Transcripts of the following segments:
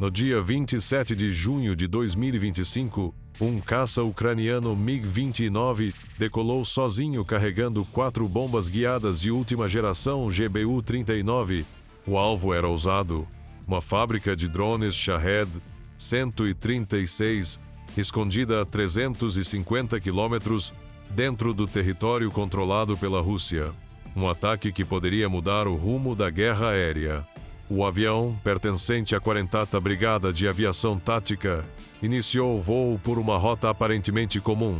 No dia 27 de junho de 2025, um caça ucraniano MiG-29 decolou sozinho carregando 4 bombas guiadas de última geração GBU-39. O alvo era ousado, uma fábrica de drones Shahed 136, escondida a 350 quilômetros dentro do território controlado pela Rússia. Um ataque que poderia mudar o rumo da guerra aérea. O avião, pertencente à 40ª Brigada de Aviação Tática, iniciou o voo por uma rota aparentemente comum,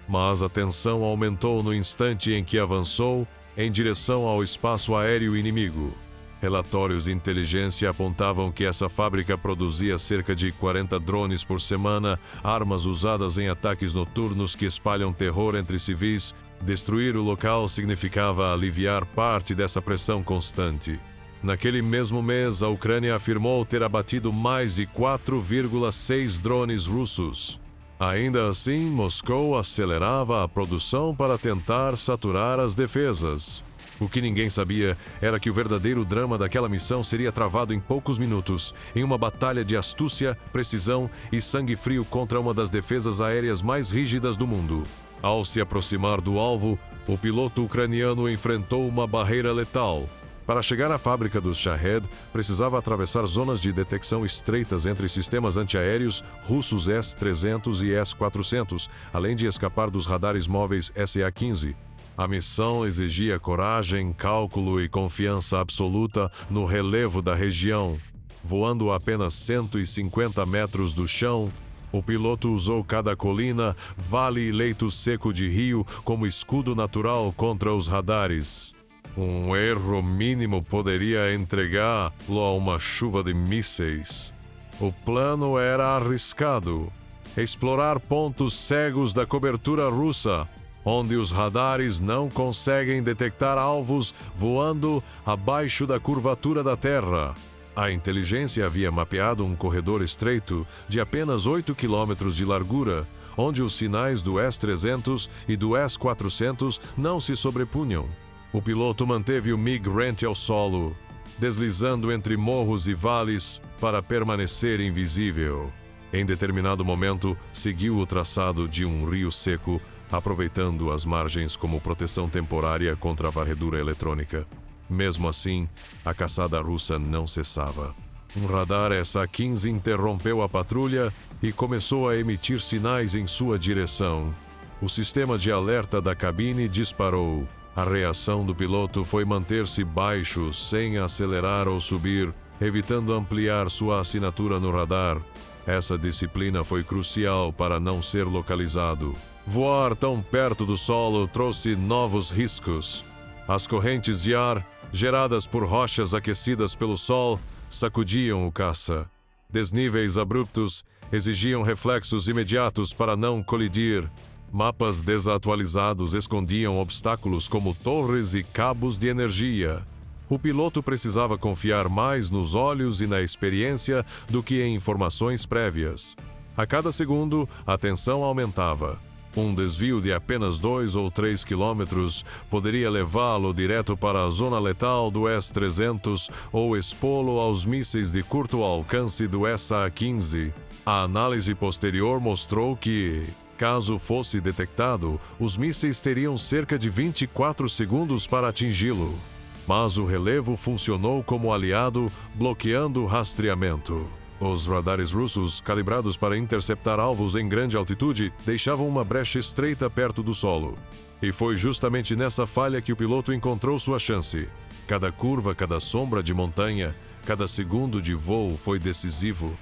mas a tensão aumentou no instante em que avançou em direção ao espaço aéreo inimigo. Relatórios de inteligência apontavam que essa fábrica produzia cerca de 40 drones por semana, armas usadas em ataques noturnos que espalham terror entre civis. Destruir o local significava aliviar parte dessa pressão constante. Naquele mesmo mês, a Ucrânia afirmou ter abatido mais de 4,6 drones russos. Ainda assim, Moscou acelerava a produção para tentar saturar as defesas. O que ninguém sabia era que o verdadeiro drama daquela missão seria travado em poucos minutos, em uma batalha de astúcia, precisão e sangue frio contra uma das defesas aéreas mais rígidas do mundo. Ao se aproximar do alvo, o piloto ucraniano enfrentou uma barreira letal. Para chegar à fábrica dos Shahed, precisava atravessar zonas de detecção estreitas entre sistemas antiaéreos russos S-300 e S-400, além de escapar dos radares móveis SA-15. A missão exigia coragem, cálculo e confiança absoluta no relevo da região. Voando a apenas 150 metros do chão, o piloto usou cada colina, vale e leito seco de rio como escudo natural contra os radares. Um erro mínimo poderia entregá-lo a uma chuva de mísseis. O plano era arriscado: explorar pontos cegos da cobertura russa, onde os radares não conseguem detectar alvos voando abaixo da curvatura da Terra. A inteligência havia mapeado um corredor estreito de apenas 8 quilômetros de largura, onde os sinais do S-300 e do S-400 não se sobrepunham. O piloto manteve o MiG rente ao solo, deslizando entre morros e vales para permanecer invisível. Em determinado momento, seguiu o traçado de um rio seco, aproveitando as margens como proteção temporária contra a varredura eletrônica. Mesmo assim, a caçada russa não cessava. Um radar SA-15 interrompeu a patrulha e começou a emitir sinais em sua direção. O sistema de alerta da cabine disparou. A reação do piloto foi manter-se baixo, sem acelerar ou subir, evitando ampliar sua assinatura no radar. Essa disciplina foi crucial para não ser localizado. Voar tão perto do solo trouxe novos riscos. As correntes de ar, geradas por rochas aquecidas pelo sol, sacudiam o caça. Desníveis abruptos exigiam reflexos imediatos para não colidir. Mapas desatualizados escondiam obstáculos como torres e cabos de energia. O piloto precisava confiar mais nos olhos e na experiência do que em informações prévias. A cada segundo, a tensão aumentava. Um desvio de apenas 2 ou 3 quilômetros poderia levá-lo direto para a zona letal do S-300 ou expô-lo aos mísseis de curto alcance do SA-15. A análise posterior mostrou que, caso fosse detectado, os mísseis teriam cerca de 24 segundos para atingi-lo. Mas o relevo funcionou como aliado, bloqueando o rastreamento. Os radares russos, calibrados para interceptar alvos em grande altitude, deixavam uma brecha estreita perto do solo. E foi justamente nessa falha que o piloto encontrou sua chance. Cada curva, cada sombra de montanha, cada segundo de voo foi decisivo.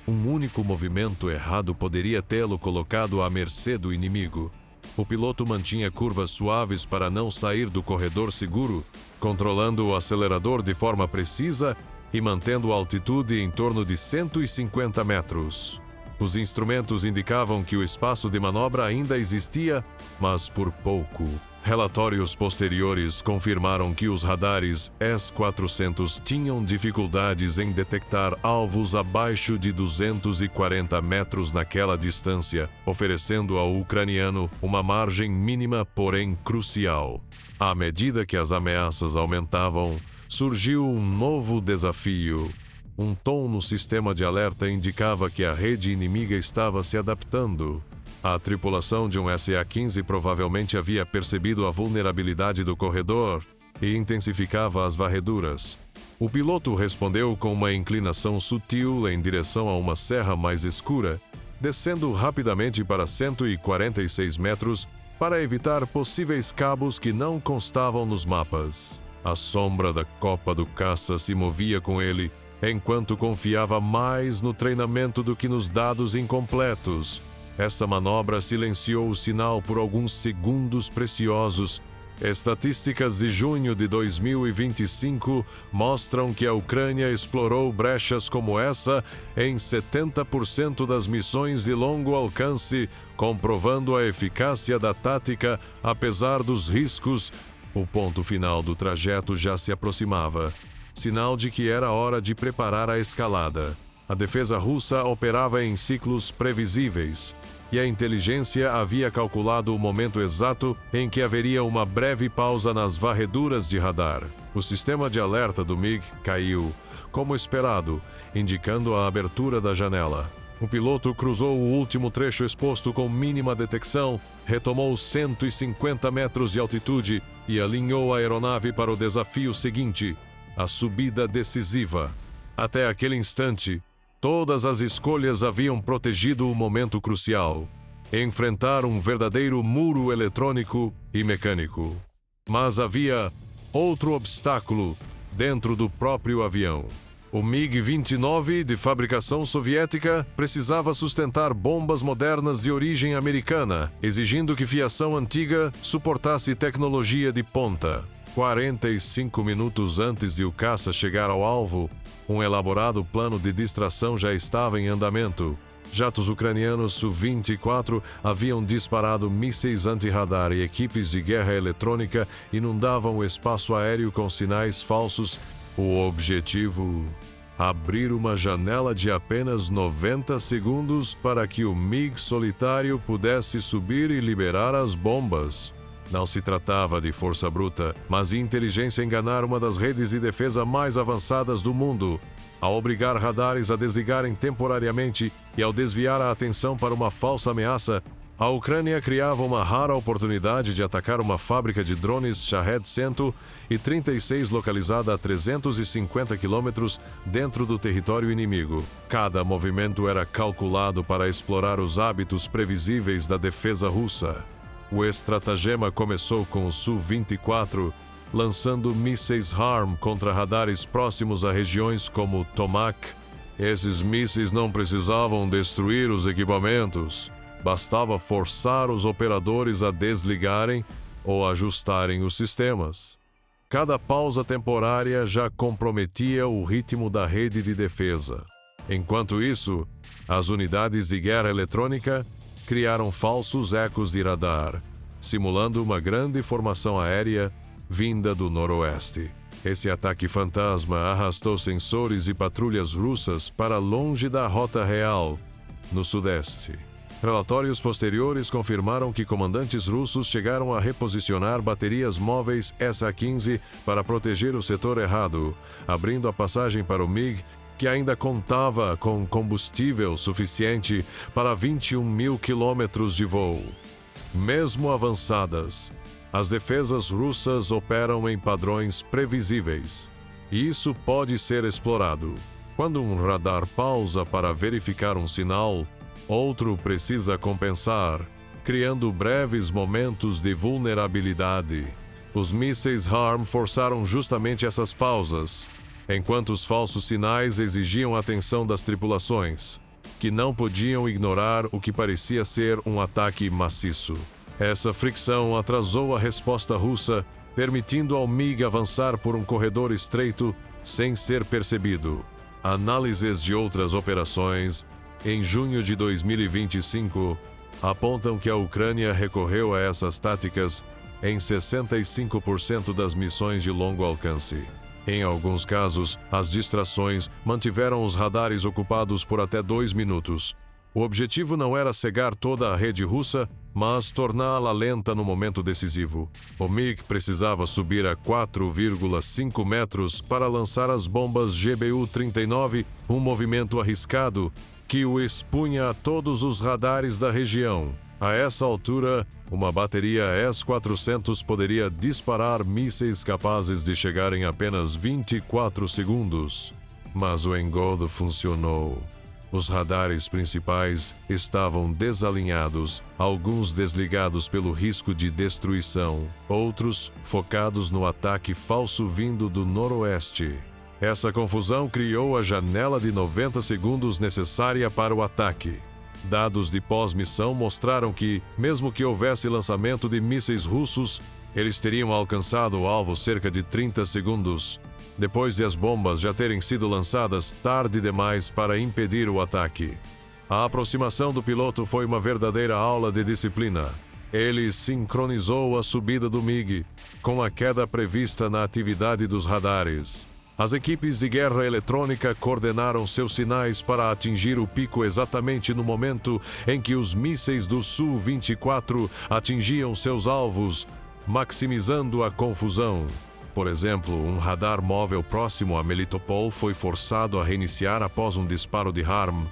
Um único movimento errado poderia tê-lo colocado à mercê do inimigo. O piloto mantinha curvas suaves para não sair do corredor seguro, controlando o acelerador de forma precisa e mantendo a altitude em torno de 150 metros. Os instrumentos indicavam que o espaço de manobra ainda existia, mas por pouco. Relatórios posteriores confirmaram que os radares S-400 tinham dificuldades em detectar alvos abaixo de 240 metros naquela distância, oferecendo ao ucraniano uma margem mínima, porém crucial. À medida que as ameaças aumentavam, surgiu um novo desafio: Um tom no sistema de alerta indicava que a rede inimiga estava se adaptando. A tripulação de um SA-15 provavelmente havia percebido a vulnerabilidade do corredor e intensificava as varreduras. O piloto respondeu com uma inclinação sutil em direção a uma serra mais escura, descendo rapidamente para 146 metros para evitar possíveis cabos que não constavam nos mapas. A sombra da copa do caça se movia com ele, enquanto confiava mais no treinamento do que nos dados incompletos. Essa manobra silenciou o sinal por alguns segundos preciosos. Estatísticas de junho de 2025 mostram que a Ucrânia explorou brechas como essa em 70% das missões de longo alcance, comprovando a eficácia da tática apesar dos riscos. O ponto final do trajeto já se aproximava, sinal de que era hora de preparar a escalada. A defesa russa operava em ciclos previsíveis, e a inteligência havia calculado o momento exato em que haveria uma breve pausa nas varreduras de radar. O sistema de alerta do MiG caiu, como esperado, indicando a abertura da janela. O piloto cruzou o último trecho exposto com mínima detecção, retomou 150 metros de altitude e alinhou a aeronave para o desafio seguinte, a subida decisiva. Até aquele instante, todas as escolhas haviam protegido o momento crucial: enfrentar um verdadeiro muro eletrônico e mecânico. Mas havia outro obstáculo dentro do próprio avião. O MiG-29, de fabricação soviética, precisava sustentar bombas modernas de origem americana, exigindo que fiação antiga suportasse tecnologia de ponta. 45 minutos antes de o caça chegar ao alvo, um elaborado plano de distração já estava em andamento. Jatos ucranianos Su-24 haviam disparado mísseis anti-radar e equipes de guerra eletrônica inundavam o espaço aéreo com sinais falsos. O objetivo: abrir uma janela de apenas 90 segundos para que o MiG solitário pudesse subir e liberar as bombas. Não se tratava de força bruta, mas de inteligência enganar uma das redes de defesa mais avançadas do mundo. Ao obrigar radares a desligarem temporariamente e ao desviar a atenção para uma falsa ameaça, a Ucrânia criava uma rara oportunidade de atacar uma fábrica de drones Shahed-136 localizada a 350 quilômetros dentro do território inimigo. Cada movimento era calculado para explorar os hábitos previsíveis da defesa russa. O estratagema começou com o Su-24, lançando mísseis HARM contra radares próximos a regiões como Tomak. Esses mísseis não precisavam destruir os equipamentos. Bastava forçar os operadores a desligarem ou ajustarem os sistemas. Cada pausa temporária já comprometia o ritmo da rede de defesa. Enquanto isso, as unidades de guerra eletrônica criaram falsos ecos de radar, simulando uma grande formação aérea vinda do noroeste. Esse ataque fantasma arrastou sensores e patrulhas russas para longe da rota real, no sudeste. Relatórios posteriores confirmaram que comandantes russos chegaram a reposicionar baterias móveis SA-15 para proteger o setor errado, abrindo a passagem para o MiG, que ainda contava com combustível suficiente para 21 mil quilômetros de voo. Mesmo avançadas, as defesas russas operam em padrões previsíveis, e isso pode ser explorado. Quando um radar pausa para verificar um sinal, outro precisa compensar, criando breves momentos de vulnerabilidade. Os mísseis HARM forçaram justamente essas pausas, enquanto os falsos sinais exigiam a atenção das tripulações, que não podiam ignorar o que parecia ser um ataque maciço. Essa fricção atrasou a resposta russa, permitindo ao MiG avançar por um corredor estreito sem ser percebido. Análises de outras operações em junho de 2025, apontam que a Ucrânia recorreu a essas táticas em 65% das missões de longo alcance. Em alguns casos, as distrações mantiveram os radares ocupados por até 2 minutos. O objetivo não era cegar toda a rede russa, mas torná-la lenta no momento decisivo. O MiG precisava subir a 4,5 metros para lançar as bombas GBU-39, um movimento arriscado que o expunha a todos os radares da região. A essa altura, uma bateria S-400 poderia disparar mísseis capazes de chegar em apenas 24 segundos. Mas o engodo funcionou. Os radares principais estavam desalinhados, alguns desligados pelo risco de destruição, outros focados no ataque falso vindo do noroeste. Essa confusão criou a janela de 90 segundos necessária para o ataque. Dados de pós-missão mostraram que, mesmo que houvesse lançamento de mísseis russos, eles teriam alcançado o alvo cerca de 30 segundos. Depois de as bombas já terem sido lançadas tarde demais para impedir o ataque. A aproximação do piloto foi uma verdadeira aula de disciplina. Ele sincronizou a subida do MiG com a queda prevista na atividade dos radares. As equipes de guerra eletrônica coordenaram seus sinais para atingir o pico exatamente no momento em que os mísseis do Su-24 atingiam seus alvos, maximizando a confusão. Por exemplo, um radar móvel próximo a Melitopol foi forçado a reiniciar após um disparo de HARM,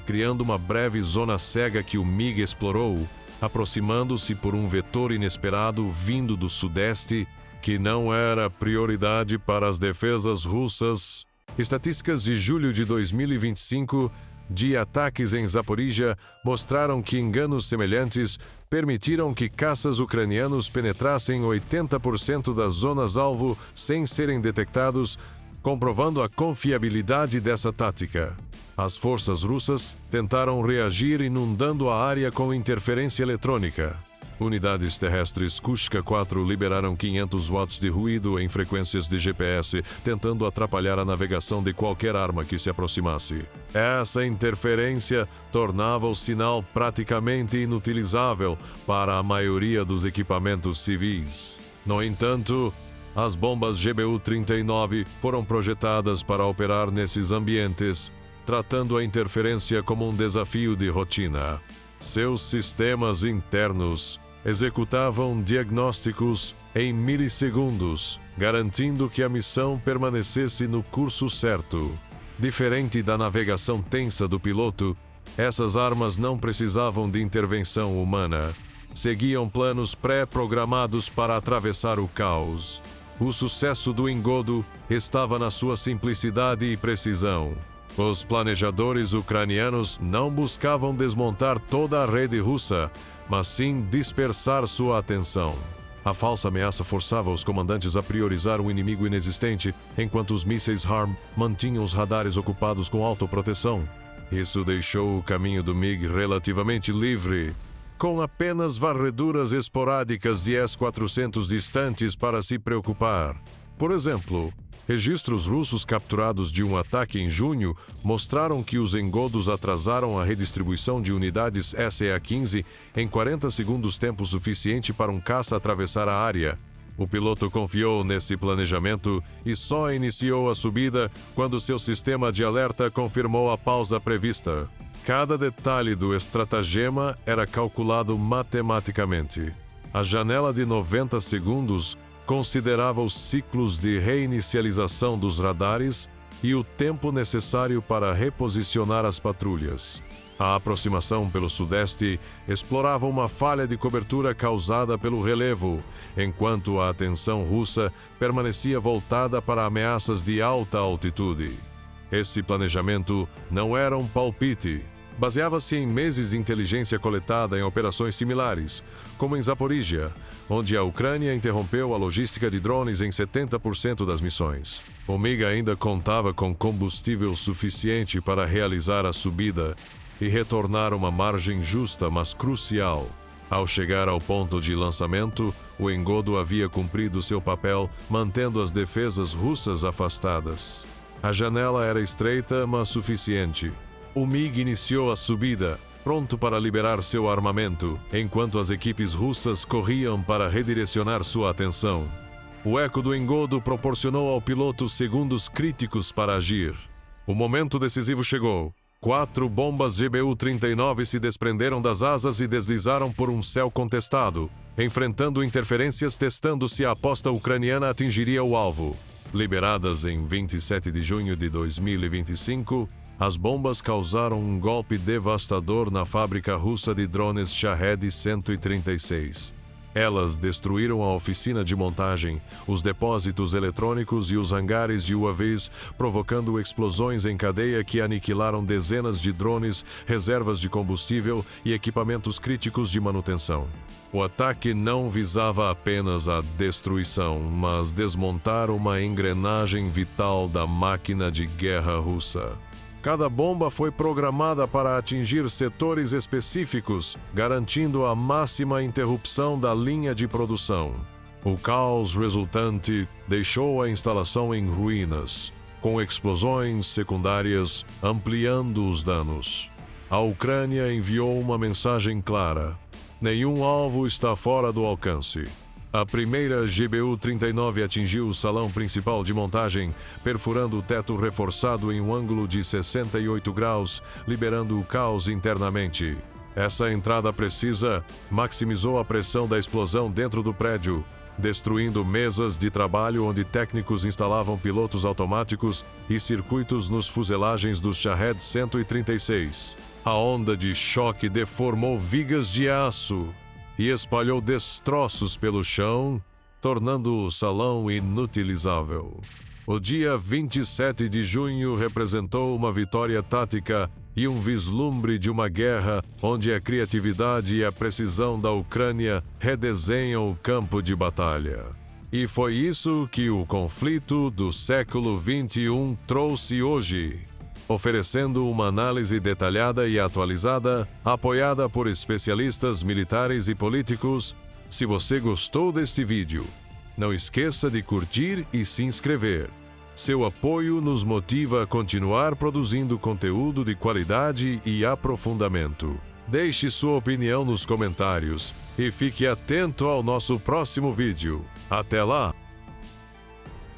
criando uma breve zona cega que o MiG explorou, aproximando-se por um vetor inesperado vindo do sudeste, que não era prioridade para as defesas russas. Estatísticas de julho de 2025 de ataques em Zaporizhia mostraram que enganos semelhantes permitiram que caças ucranianos penetrassem 80% das zonas-alvo sem serem detectados, comprovando a confiabilidade dessa tática. As forças russas tentaram reagir inundando a área com interferência eletrônica. Unidades terrestres Kushka-4 liberaram 500 watts de ruído em frequências de GPS, tentando atrapalhar a navegação de qualquer arma que se aproximasse. Essa interferência tornava o sinal praticamente inutilizável para a maioria dos equipamentos civis. No entanto, as bombas GBU-39 foram projetadas para operar nesses ambientes, tratando a interferência como um desafio de rotina. Seus sistemas internos executavam diagnósticos em milissegundos, garantindo que a missão permanecesse no curso certo. Diferente da navegação tensa do piloto, essas armas não precisavam de intervenção humana. Seguiam planos pré-programados para atravessar o caos. O sucesso do engodo estava na sua simplicidade e precisão. Os planejadores ucranianos não buscavam desmontar toda a rede russa, mas sim dispersar sua atenção. A falsa ameaça forçava os comandantes a priorizar um inimigo inexistente, enquanto os mísseis HARM mantinham os radares ocupados com autoproteção. Isso deixou o caminho do MiG relativamente livre, com apenas varreduras esporádicas de S-400 distantes para se preocupar. Por exemplo, registros russos capturados de um ataque em junho mostraram que os engodos atrasaram a redistribuição de unidades SEA-15 em 40 segundos, tempo suficiente para um caça atravessar a área. O piloto confiou nesse planejamento e só iniciou a subida quando seu sistema de alerta confirmou a pausa prevista. Cada detalhe do estratagema era calculado matematicamente. A janela de 90 segundos considerava os ciclos de reinicialização dos radares e o tempo necessário para reposicionar as patrulhas. A aproximação pelo sudeste explorava uma falha de cobertura causada pelo relevo, enquanto a atenção russa permanecia voltada para ameaças de alta altitude. Esse planejamento não era um palpite. Baseava-se em meses de inteligência coletada em operações similares, como em Zaporizhia, onde a Ucrânia interrompeu a logística de drones em 70% das missões. O MiG ainda contava com combustível suficiente para realizar a subida e retornar uma margem justa, mas crucial. Ao chegar ao ponto de lançamento, o engodo havia cumprido seu papel, mantendo as defesas russas afastadas. A janela era estreita, mas suficiente. O MiG iniciou a subida, pronto para liberar seu armamento, enquanto as equipes russas corriam para redirecionar sua atenção. O eco do engodo proporcionou ao piloto segundos críticos para agir. O momento decisivo chegou. 4 bombas GBU-39 se desprenderam das asas e deslizaram por um céu contestado, enfrentando interferências testando se a aposta ucraniana atingiria o alvo. Liberadas em 27 de junho de 2025, as bombas causaram um golpe devastador na fábrica russa de drones Shahed 136. Elas destruíram a oficina de montagem, os depósitos eletrônicos e os hangares de UAVs, provocando explosões em cadeia que aniquilaram dezenas de drones, reservas de combustível e equipamentos críticos de manutenção. O ataque não visava apenas a destruição, mas desmontar uma engrenagem vital da máquina de guerra russa. Cada bomba foi programada para atingir setores específicos, garantindo a máxima interrupção da linha de produção. O caos resultante deixou a instalação em ruínas, com explosões secundárias ampliando os danos. A Ucrânia enviou uma mensagem clara: nenhum alvo está fora do alcance. A primeira GBU-39 atingiu o salão principal de montagem, perfurando o teto reforçado em um ângulo de 68 graus, liberando o caos internamente. Essa entrada precisa maximizou a pressão da explosão dentro do prédio, destruindo mesas de trabalho onde técnicos instalavam pilotos automáticos e circuitos nos fuselagens dos Shahed 136. A onda de choque deformou vigas de aço e espalhou destroços pelo chão, tornando o salão inutilizável. O dia 27 de junho representou uma vitória tática e um vislumbre de uma guerra onde a criatividade e a precisão da Ucrânia redesenham o campo de batalha. E foi isso que o conflito do século XXI trouxe hoje, oferecendo uma análise detalhada e atualizada, apoiada por especialistas militares e políticos. Se você gostou deste vídeo, não esqueça de curtir e se inscrever. Seu apoio nos motiva a continuar produzindo conteúdo de qualidade e aprofundamento. Deixe sua opinião nos comentários e fique atento ao nosso próximo vídeo. Até lá!